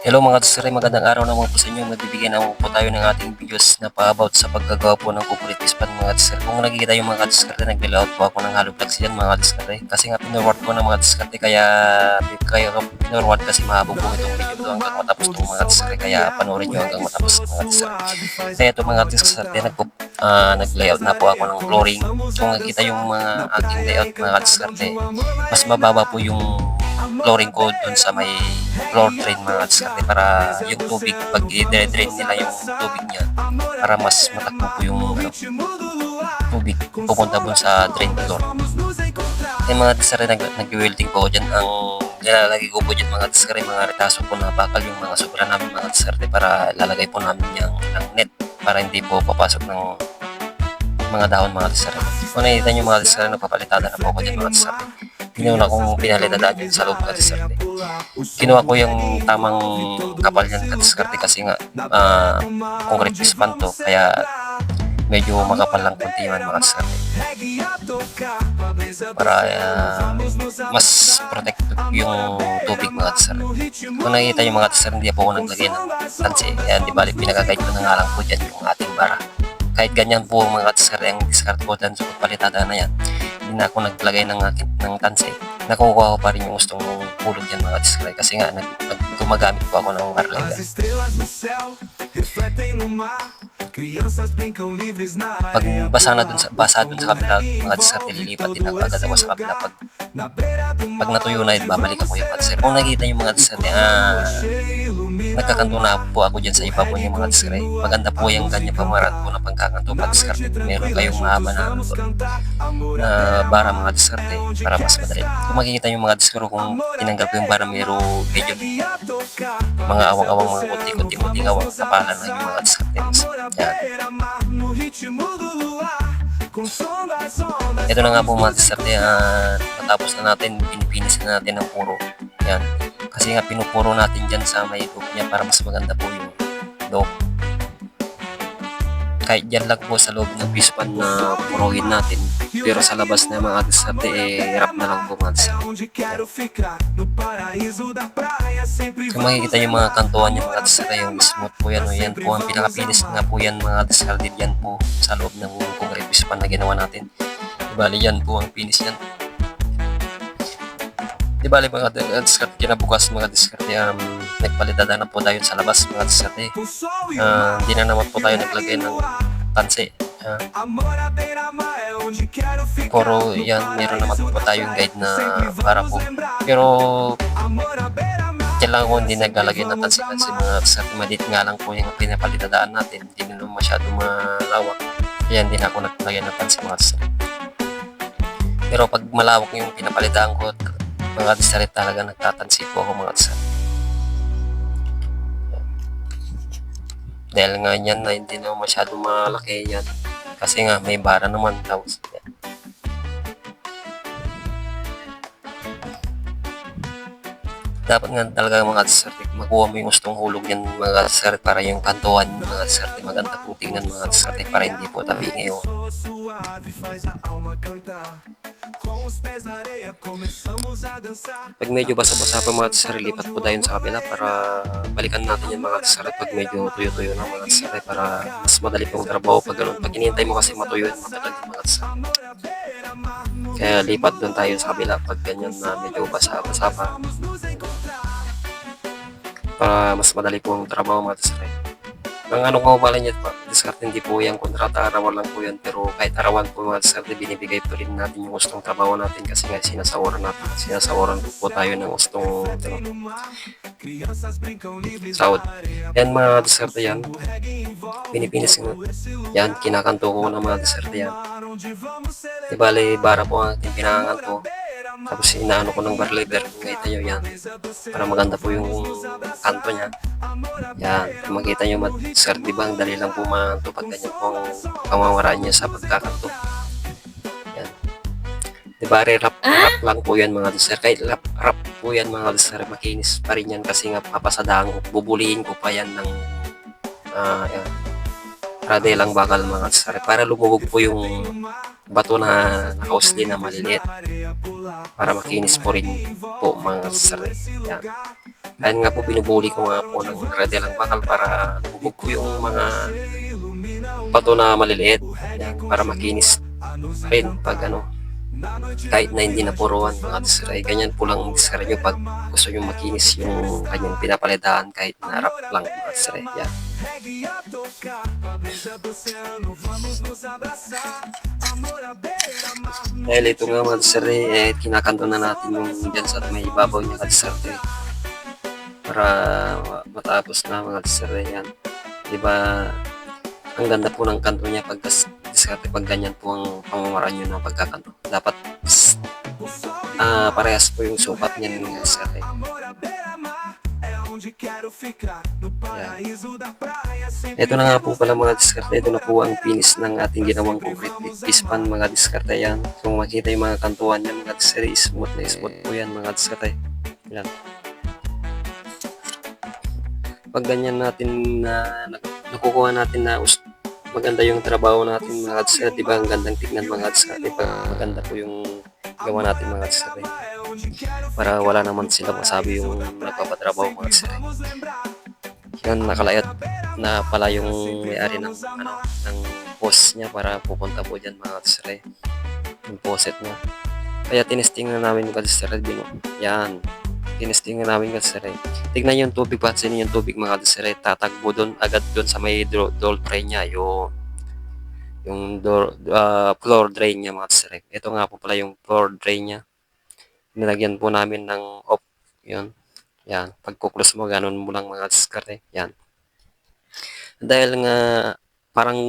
Hello mga sir, magandang araw naman po sa inyo. Magbibigyan naman po tayo ng ating videos na pa-about sa paggagawa po ng corporate span mga sir. Kung nakikita yung mga diskarte, nag-layout po ako ng hollow blocks yan mga diskarte. Kasi nga pinorward ko ng mga diskarte kaya pinorward kasi mahaba po itong video to hanggang matapos itong mga diskarte. Kaya panoorin nyo hanggang matapos mga diskarte. Kaya itong mga diskarte, nag-layout na po ako ng flooring. Kung nakikita yung mga aking layout mga diskarte, mas mababa po yung flooring ko dun sa may floor drain mga diskarte para yung tubig pag i-drain nila yung tubig niya para mas matakbo po yung tubig pupunta dun sa drain floor. Yung mga diskarte nag-welding po dyan. Ang nilalagay ko po dyan mga diskarte, mga retaso po na bakal yung mga sobra namin mga diskarte para lalagay po namin yung ng net para hindi po papasok ng mga dahon mga diskarte. Kung nakikita nyo mga diskarte, nagpapalitada na po ako dyan mga diskarte. Pinuna kong pinalitada dyan sa loob ka diskarte. Kinuha ko yung tamang kapal yan ka diskarte kasi nga concrete pispan to kaya medyo makapal lang konti man mga diskarte para mas protected yung tubig mga diskarte. Kung nakikita yung mga diskarte, hindi po ako naglagay ng tansi. Kaya di bali pinagagayad ko na nga lang po dyan yung ating bara. Kahit ganyan po mga diskarte, ang diskarte ko dyan sa pagpalitada na yan, hindi na ako naglagay ng tansi. Nakukuha ko pa rin yung gustong hulog yan mga diskarte kasi nga gumagamit po ako ng barlega. Pag basa dun sa kabila mga diskarte, lilipat din ako agad ako sa kabila. Pag natuyo na yun, babalik ako yung mga diskarte. Kung nakikita yung mga diskarte, nagkakanto na po ako dyan sa iba po yung mga diskarte. Maganda po yung ganyan pamarat po na pagkakanto pag diskarte. Meron kayong mahaba na bara mga diskarte para mas madali. Kung makikita yung mga diskarte, kung tinanggal ko yung bara, meron medyo mga awang-awang mga kunti-kunting awang kapalan na yung mga diskarte. Yan. Ito na nga po mga diskarte, natapos na natin, pinipinis na natin ng puro. Yan. Kasi nga pinupuro natin dyan sa may loob niya para mas maganda po yung loob. Kahit dyan lang po sa loob ng pispan na puruhin natin. Pero sa labas na mga diskarte, rap na lang po mga diskarte. Kung makikita yung mga kantuan yung mga diskarte, yung smooth po yan. Yan po ang pinakapinis nga po yan mga diskarte dyan po sa loob ng concrete pispan na ginawa natin. Bali yan po ang pinis yan. Di bali mga diskarte, kinabukas mga diskarte, nagpalitada na po tayo sa labas mga diskarte. Hindi na naman po tayo naglagay ng tansi. Puro yan, meron naman po tayong guide na para po. Pero yan lang ako hindi naglalagay ng tansi kasi mga diskarte, maliit nga lang po yung pinapalitadaan natin. Hindi naman masyado malawak. Kaya hindi na ako naglagay ng tansi mga diskarte. Pero pag malawak yung pinapalitaan ko, mga diskarte talaga nagtatansi po ako mga diskarte. Dahil nga yan na hindi na masyado malaki yan. Kasi nga may bara naman daw. Dapat nga talaga mga diskarte, makuha mo yung gustong hulog yan mga diskarte para yung kantuan mga diskarte maganda po tingnan mga diskarte para hindi po tabi ngayon. Pag medyo basa-basa pa mga diskarte, lipat po tayo sa kabila para balikan natin yung mga diskarte pag medyo tuyo-tuyo na mga diskarte para mas madali pong trabaho pag ganun. Pag hinihintay mo kasi matuyo yun, matagal yung mga diskarte. Kaya lipat doon tayo sa kabila pag ganyan na medyo basa-basa pa para mas madali pong trabaho mga diskarte. Ang ano ko pala niya diskarte, hindi po yan kontrata, arawan lang po yan, pero kahit arawan po mga diskarte, binibigay po rin natin yung gustong trabaho natin kasi nga sinasawaran po tayo ng gustong sahod. Yan mga diskarte yan, pinipinis nga yan, kinakanto ko ng mga diskarte yan. Di bali bara po ang ating pinakanto, tapos inaano ko ng bar lever, makita nyo yan para maganda po yung kanto niya. Yan, makita nyo diskarte, diba ang dali lang po matupad ganyan po ang pamamaraan niya sa pagkakanto. Yan, diba rap lang po yan mga diskarte, kahit rap po yan mga diskarte, makinis pa rin yan kasi nga papasadahan ko, bubulihin ko pa yan ng yan, rade lang bakal mga diskarte para lumubog po yung bato na nakausli na maliliit para makinis po rin po mga diskarte. Yan. Ayun nga po, binubuli ko nga po ng radalang bakal para hubog ko yung mga bato na maliliit. Yan, para makinis rin pag ano, kahit na hindi napuruan mga discard. Ganyan po lang discard nyo pag gusto nyo makinis yung kanyang pinapalitaan kahit na harap lang mga discard. Yan. Dahil ito nga mga discard, kinakanto na natin yung dyan sa may ibabaw niya discard para matapos na mga discard. Yan. Diba, ang ganda po ng kanto niya pag diskarte pag ganyan po ang pamamaraan nyo ng pagkakanto. Dapat parehas po yung sukat niya ng diskarte. Ito na nga po pala mga diskarte. Ito na po ang finish ng ating ginawang concrete pispan mga diskarte. Yan. Kung makita yung mga kantuan niya mga diskarte, smooth na smooth po yan mga diskarte. Yan. Pag ganyan natin na nakukuha natin na maganda yung trabaho natin mga diskarte, diba? Ang gandang tignan mga diskarte. Maganda po yung gawa natin mga diskarte. Para wala naman sila masabi yung nagpapatrabaho mga diskarte. Yan, nakalayat na pala yung may-ari ng ng post niya para pupunta po dyan mga diskarte. Yung poset niya. Kaya tinesting na namin mga diskarte. Yan. Tinesting na namin kasi tignan yung tubig, pansinin yung tubig mga disere, tatagbo doon agad doon sa may door drain niya, yung floor drain niya mga disere. Ito nga po pala yung floor drain niya, nilagyan po namin ng off. Yun, yan, pagkuklose mo ganun mo lang mga diskarte. Yan, dahil nga parang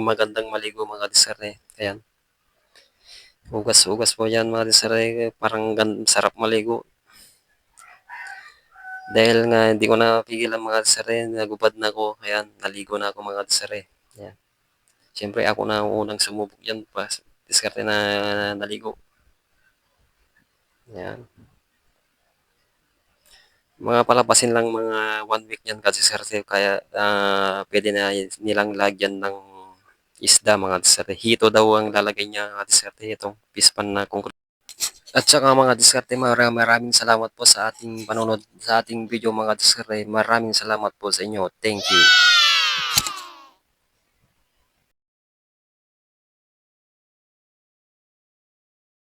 magandang maligo mga diskarte. Ayan, hugas po yan mga disere, parang sarap maligo. Dahil nga hindi ko napigil ang mga disere, nagubad na ako, ayan, naligo na ako mga disere. Ayan. Siyempre ako na ang unang sumubok yan, diskarte na naligo. Ayan. Mga palapasin lang mga 1 week yan kasi diskarte, kaya pwede na nilang lagyan ng isda mga diskarte. Hito daw ang lalagay niya mga diskarte, itong pispan na concrete. At saka mga diskarte, maraming salamat po sa ating panonood sa ating video mga diskarte. Maraming salamat po sa inyo. Thank you.